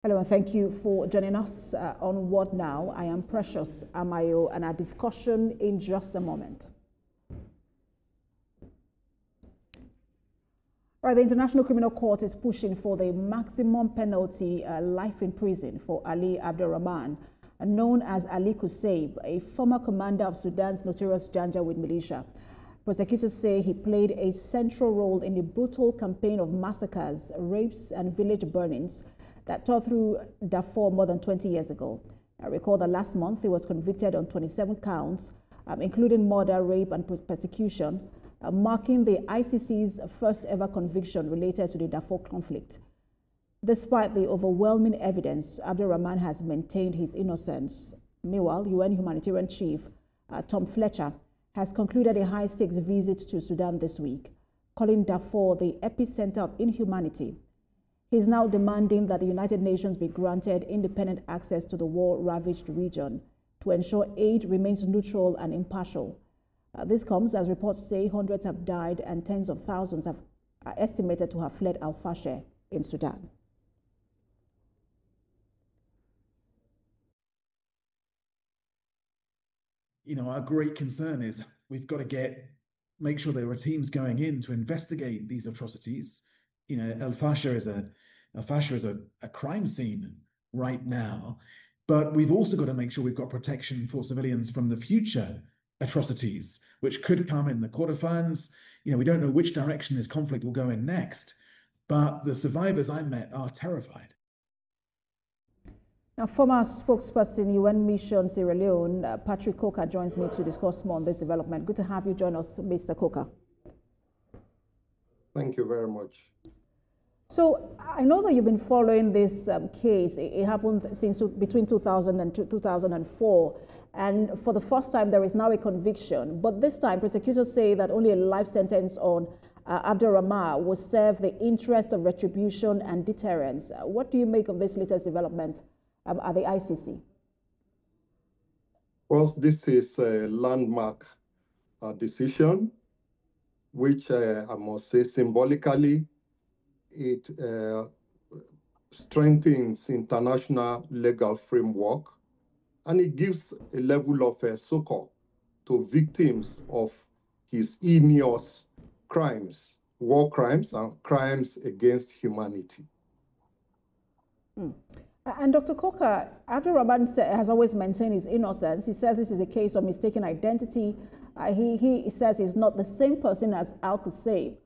Hello, and thank you for joining us on What Now. I am Precious Amayo, and our discussion in just a moment. All right, the International Criminal Court is pushing for the maximum penalty, life in prison, for Ali Abdurrahman, known as Ali Kusaib, a former commander of Sudan's notorious Janjaweed militia. Prosecutors say he played a central role in the brutal campaign of massacres, rapes, and village burnings that tore through Darfur more than 20 years ago. I recall that last month he was convicted on 27 counts, including murder, rape, and persecution, marking the ICC's first ever conviction related to the Darfur conflict. Despite the overwhelming evidence, Abdurrahman has maintained his innocence. Meanwhile, UN humanitarian chief Tom Fletcher has concluded a high-stakes visit to Sudan this week, calling Darfur the epicenter of inhumanity. He's now demanding that the United Nations be granted independent access to the war-ravaged region to ensure aid remains neutral and impartial. This comes as reports say hundreds have died and tens of thousands are estimated to have fled Al-Fasher in Sudan. You know, our great concern is we've got to make sure there are teams going in to investigate these atrocities. You know, Al-Fasher is a crime scene right now, but we've also got to make sure we've got protection for civilians from the future atrocities, which could come in the Kordofans. You know, we don't know which direction this conflict will go in next, but the survivors I met are terrified. Now, former spokesperson, UN Mission Sierra Leone, Patrick Coker, joins me to discuss more on this development. Good to have you join us, Mr. Coker. Thank you very much. So I know that you've been following this case. It happened since between 2000 and 2004. And for the first time, there is now a conviction. But this time, prosecutors say that only a life sentence on Abdurrahman will serve the interest of retribution and deterrence. What do you make of this latest development at the ICC? Well, this is a landmark decision, which I must say symbolically, it strengthens international legal framework, and it gives a level of succor to victims of his heinous crimes, war crimes, and crimes against humanity. And Dr. Coker, Abdurrahman has always maintained his innocence. He says this is a case of mistaken identity. He says he's not the same person as Al-Kusaib.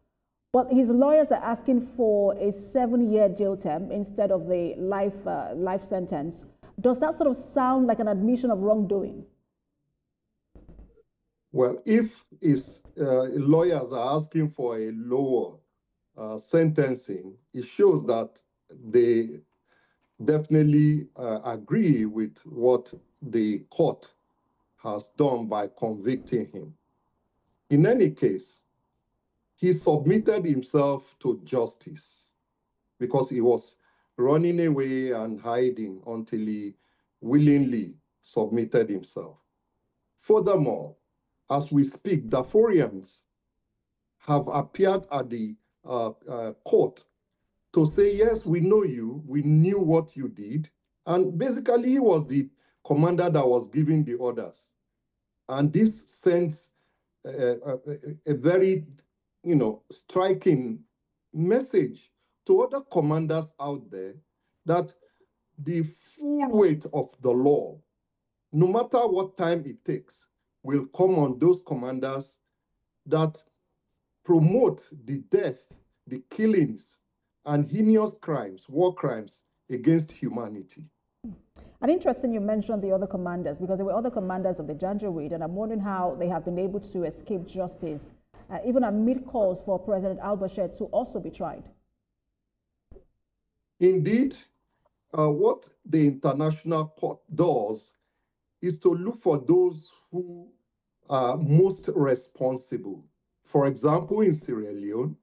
But his lawyers are asking for a 7-year jail term instead of the life sentence. Does that sort of sound like an admission of wrongdoing? Well, if his lawyers are asking for a lower sentencing, it shows that they definitely agree with what the court has done by convicting him. In any case, he submitted himself to justice because he was running away and hiding until he willingly submitted himself. Furthermore, as we speak, Darfurians have appeared at the court to say, yes, we know you, we knew what you did. And basically, he was the commander that was giving the orders. And this sends a very striking message to other commanders out there that the full weight of the law, no matter what time it takes, will come on those commanders that promote the death, the killings, and heinous crimes, war crimes against humanity. And interesting you mentioned the other commanders, because there were other commanders of the Janjaweed, and I'm wondering how they have been able to escape justice, even amid calls for President al-Bashir to also be tried. Indeed, what the International Court does is to look for those who are most responsible. For example, in Sierra Leone,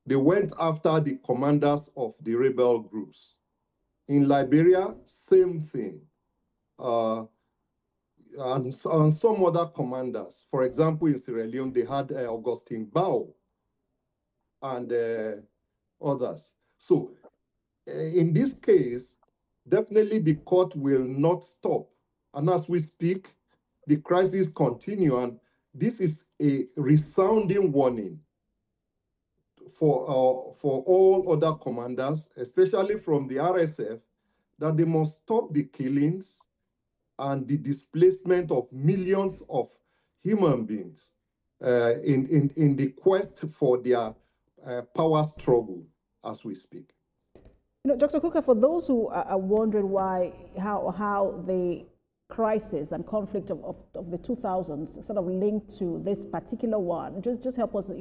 they went after the commanders of the rebel groups. In Liberia, same thing. And some other commanders. For example, in Sierra Leone, they had Augustine Bao and others. So in this case, definitely the court will not stop. And as we speak, the crisis continues, and this is a resounding warning for all other commanders, especially from the RSF, that they must stop the killings and the displacement of millions of human beings in the quest for their power struggle as we speak. Dr. Kuka, for those who are wondering how the crisis and conflict of the 2000s sort of linked to this particular one, just help us,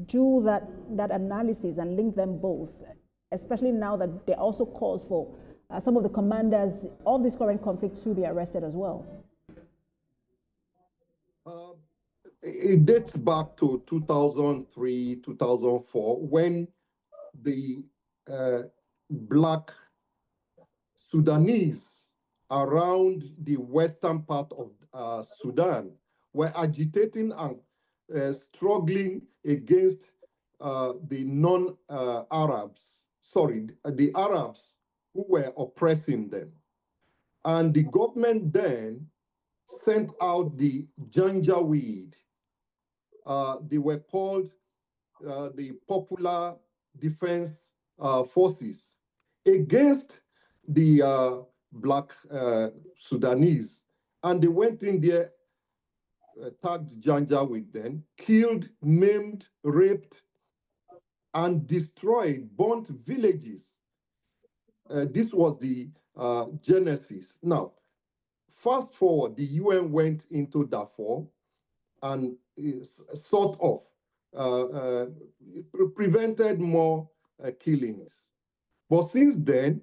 do that analysis and link them both, especially now that there also calls for some of the commanders of this current conflict to be arrested as well. It dates back to 2003, 2004, when the Black Sudanese around the western part of Sudan were agitating and struggling against the non-Arabs, the Arabs who were oppressing them. And the government then sent out the Janjaweed. They were called the Popular Defense Forces against the Black Sudanese. And they went in there, attacked Janjaweed then, killed, maimed, raped, and destroyed, burnt villages. This was the genesis. Now, fast forward, the UN went into Darfur and sort of prevented more killings. But since then,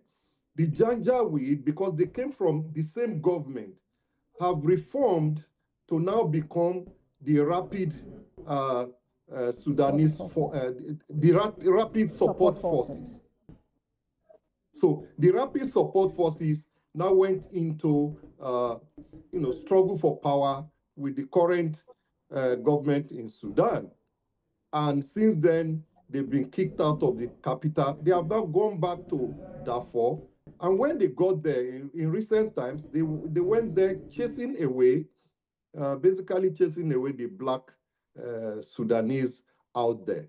the Janjaweed, because they came from the same government, have reformed to now become the Rapid Sudanese, Rapid Support Forces. So the Rapid Support Forces now went into struggle for power with the current government in Sudan. And since then, they've been kicked out of the capital. They have now gone back to Darfur. And when they got there, in recent times, they went there chasing away, basically chasing away the Black Sudanese out there,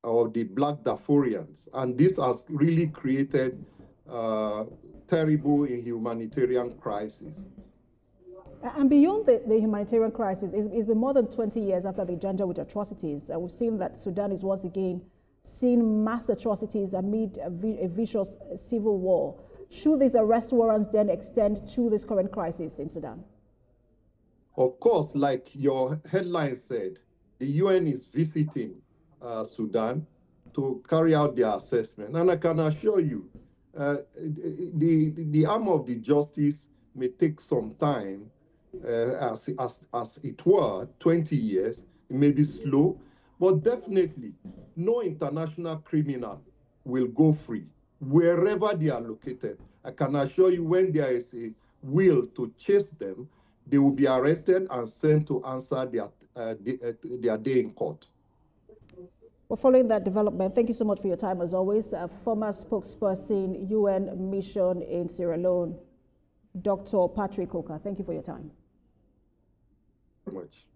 or the Black Darfurians. And this has really created terrible humanitarian crisis. And beyond the humanitarian crisis, it's been more than 20 years after the Janjaweed atrocities. We've seen that Sudan is once again seeing mass atrocities amid a vicious civil war. Should these arrest warrants then extend to this current crisis in Sudan? Of course, like your headline said, the UN is visiting Sudan to carry out their assessment. And I can assure you, the arm of the justice may take some time, as it were, 20 years. It may be slow, but definitely no international criminal will go free wherever they are located. I can assure you, when there is a will to chase them, they will be arrested and sent to answer their day in court. Well, following that development, thank you so much for your time as always. Former spokesperson, UN Mission in Sierra Leone, Dr. Patrick Kuka. Thank you for your time. Very much.